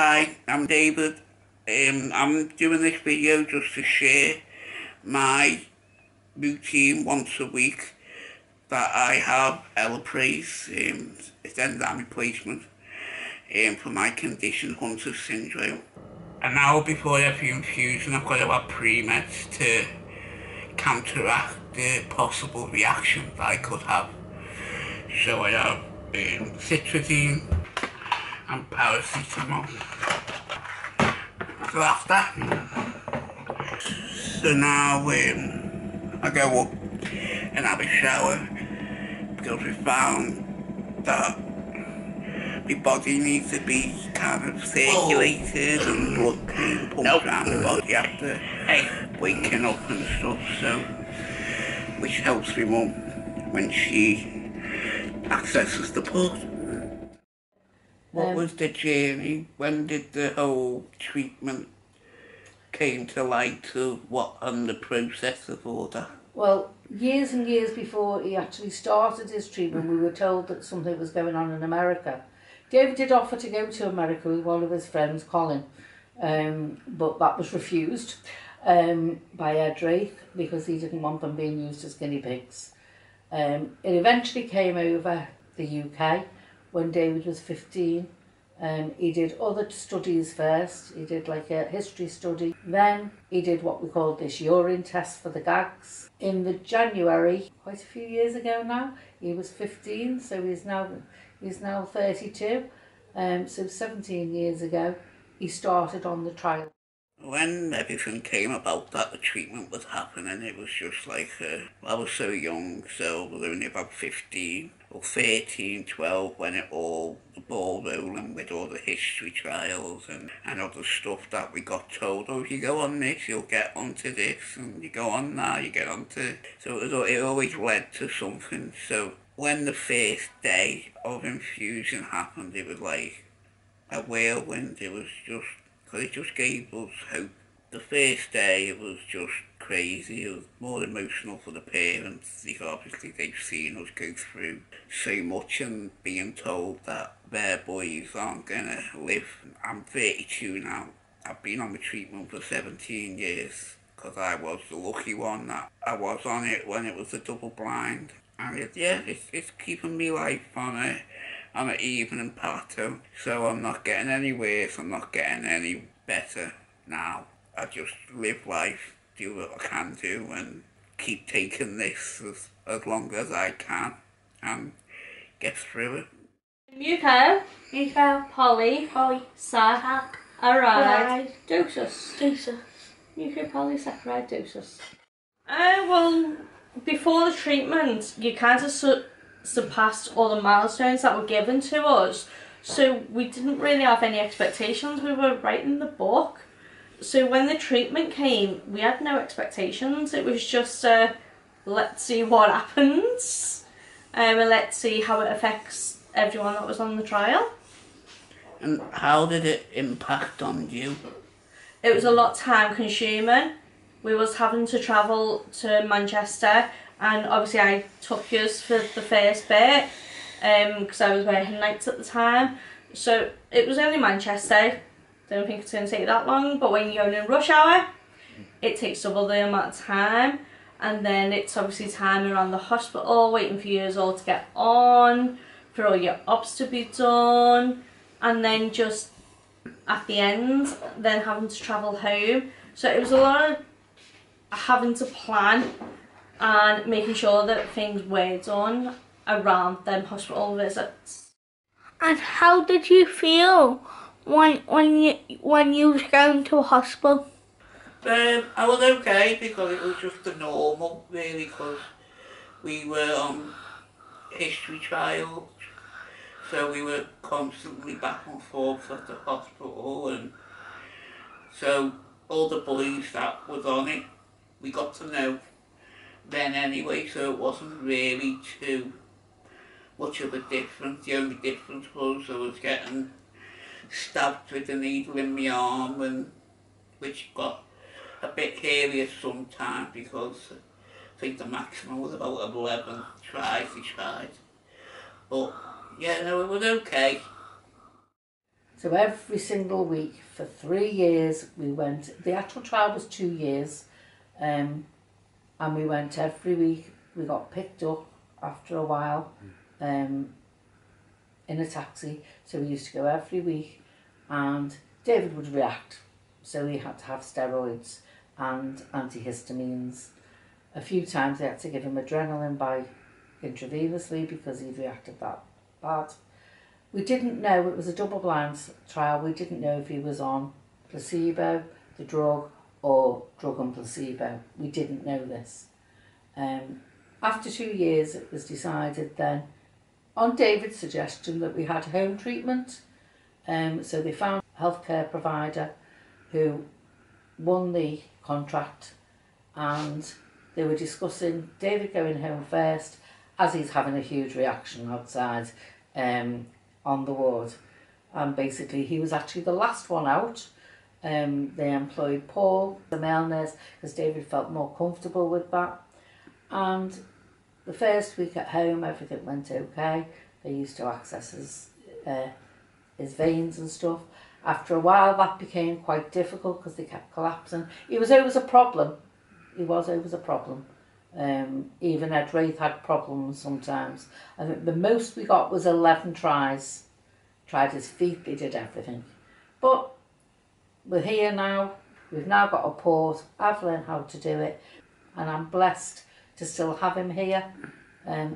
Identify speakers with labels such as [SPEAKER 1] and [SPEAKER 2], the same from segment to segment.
[SPEAKER 1] Hi, I'm David. I'm doing this video just to share my routine once a week that I have Elaprase, it's enzyme replacement, for my condition, Hunter's syndrome. And now before every infusion I've got to have pre-meds to counteract the possible reaction that I could have. So I have citridine and paracetamol. So that's that. So now I go up and have a shower because we found that my body needs to be kind of circulated and blood being pumped around the body after waking up and stuff, so which helps my mum when she accesses the port. What was the journey? When did the whole treatment came to light of what and the process of all that?
[SPEAKER 2] Well, years and years before he actually started his treatment, we were told that something was going on in America. David did offer to go to America with one of his friends, Colin, but that was refused by Ed Drake because he didn't want them being used as guinea pigs. It eventually came over the UK when David was 15. He did other studies first. He did like a history study. Then he did what we called this urine test for the gags. In the January, quite a few years ago now, he was 15, so he's now 32. So 17 years ago, he started on the trial.
[SPEAKER 1] When everything came about that the treatment was happening, it was just like, I was so young, so we were only about 15 or 13, 12 when the ball rolling with all the history trials and other stuff that we got told, oh, if you go on this, you'll get onto this, and you go on that, you get onto... So it always led to something. So when the first day of infusion happened, it was like a whirlwind. It was just... because it just gave us hope. The first day it was just crazy. It was more emotional for the parents because obviously they've seen us go through so much and being told that their boys aren't gonna live. I'm 32 now. I've been on the treatment for 17 years because I was the lucky one that I was on it when it was a double blind. And it's keeping me life on an even plateau. So I'm not getting any worse, I'm not getting any better now. I just live life, do what I can do and keep taking this as long as I can and get through it.
[SPEAKER 3] Muco, Polly, Sac, Aride, Dosus. Muco, Polysaccharide, Dosus. Well, before the treatment, you kind of surpassed all the milestones that were given to us, so we didn't really have any expectations. We were writing the book, so when the treatment came we had no expectations. It was just let's see what happens, and let's see how it affects everyone that was on the trial.
[SPEAKER 1] And how did it impact on you?
[SPEAKER 3] It was a lot time consuming. We was having to travel to Manchester, and obviously I took yours for the first bit because I was working nights at the time. So it was only Manchester. Don't think it's going to take that long, but when you're going in rush hour, it takes double the amount of time. And then it's obviously time around the hospital, waiting for you all to get on, for all your ops to be done, and then just at the end, then having to travel home. So it was a lot of having to plan and making sure that things were done around them hospital visits.
[SPEAKER 4] And how did you feel when you was going to a hospital?
[SPEAKER 1] I was okay because it was just the normal really, because we were on history trials, so we were constantly back and forth at the hospital, and so all the boys that was on it we got to know then anyway, so it wasn't really too much of a difference. The only difference was I was getting stabbed with a needle in my arm, and which got a bit hairier sometimes because I think the maximum was about 11 tries he tried. But yeah, no, it was okay.
[SPEAKER 2] So every single week for 3 years we went. The actual trial was 2 years, and we went every week. We got picked up after a while in a taxi, so we used to go every week, and David would react, so he had to have steroids and antihistamines. A few times they had to give him adrenaline by intravenously because he'd reacted that bad. We didn't know, it was a double-blind trial, we didn't know if he was on placebo, the drug, or drug and placebo. We didn't know this. After 2 years it was decided then, on David's suggestion, that we had home treatment. So they found a healthcare provider who won the contract, and they were discussing David going home first as he's having a huge reaction outside on the ward. And basically he was actually the last one out. They employed Paul, the male nurse, because David felt more comfortable with that. And the first week at home everything went okay. They used to access his veins and stuff. After a while that became quite difficult because they kept collapsing. He was always a problem. Even Ed Wraith had problems sometimes. I think the most we got was 11 tries. Tried his feet, they did everything. But we're here now. We've now got a port. I've learned how to do it, and I'm blessed to still have him here.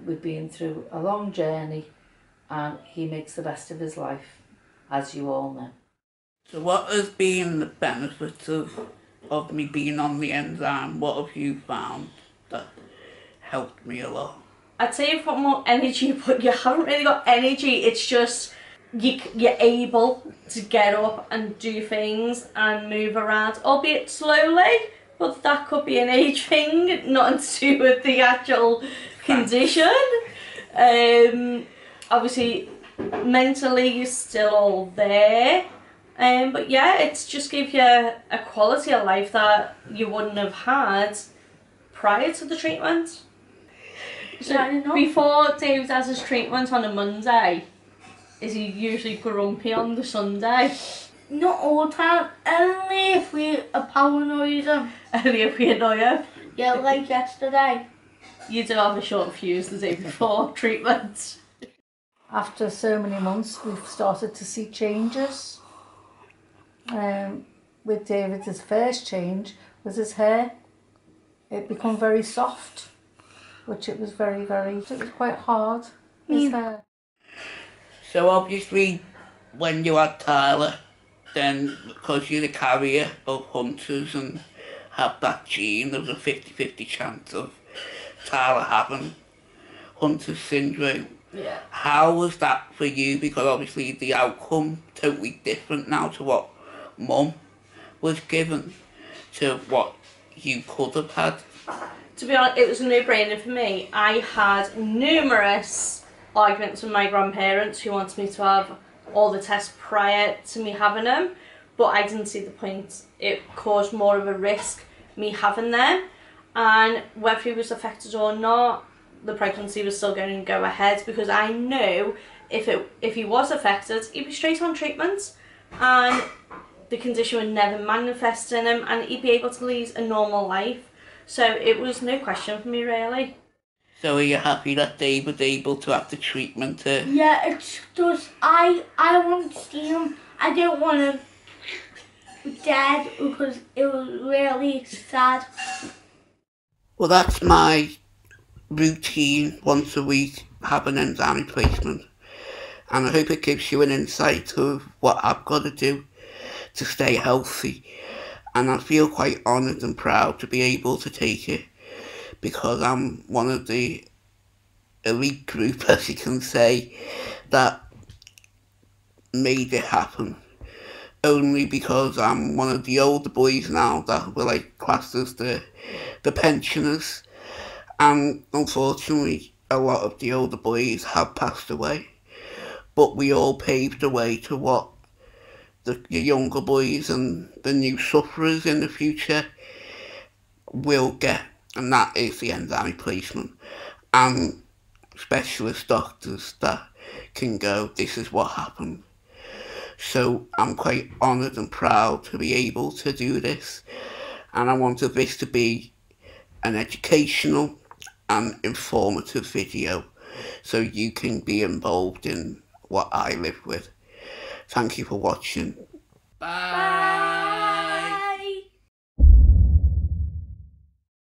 [SPEAKER 2] We've been through a long journey, and he makes the best of his life, as you all know.
[SPEAKER 1] So what has been the benefits of me being on the enzyme? What have you found that helped me a lot?
[SPEAKER 3] I'd say you've got more energy, but you haven't really got energy. It's just you're able to get up and do things and move around, albeit slowly, but that could be an age thing, nothing to do with the actual condition. Obviously, mentally you're still all there. But yeah, it's just give you a quality of life that you wouldn't have had prior to the treatment. So before David has his treatment on a Monday, is he usually grumpy on the Sunday?
[SPEAKER 4] Not all the time, only if we are paranoid him.
[SPEAKER 3] Only if we annoy him?
[SPEAKER 4] Yeah, like yesterday.
[SPEAKER 3] You do have a short fuse the day before treatment.
[SPEAKER 2] After so many months we've started to see changes. With David, his first change was his hair. It became very soft, which it was it was quite hard, his hair.
[SPEAKER 1] So obviously when you had Tyler, then because you're the carrier of hunters and have that gene, there was a 50-50 chance of Tyler having Hunter's syndrome.
[SPEAKER 3] Yeah.
[SPEAKER 1] How was that for you? Because obviously the outcome totally different now to what Mum was given to what you could have had.
[SPEAKER 3] To be honest, it was a no-brainer for me. I had numerous arguments with my grandparents who wanted me to have all the tests prior to me having them, but I didn't see the point. It caused more of a risk me having them, and whether he was affected or not, the pregnancy was still going to go ahead, because I knew if he was affected, he'd be straight on treatment and the condition would never manifest in him and he'd be able to lead a normal life. So it was no question for me, really.
[SPEAKER 1] So are you happy that Dave was able to have the treatment?
[SPEAKER 4] Yeah, it's just, I want to see him. I don't want him dead because it was really sad.
[SPEAKER 1] Well, that's my routine once a week, have an enzyme replacement. And I hope it gives you an insight of what I've got to do to stay healthy. And I feel quite honoured and proud to be able to take it, because I'm one of the elite group, as you can say, that made it happen. Only because I'm one of the older boys now that were like classed as the pensioners. And unfortunately, a lot of the older boys have passed away. But we all paved the way to what the younger boys and the new sufferers in the future will get. And that is the enzyme replacement. And specialist doctors that can go, this is what happened. So I'm quite honoured and proud to be able to do this, and I wanted this to be an educational and informative video so you can be involved in what I live with. Thank you for watching. Bye.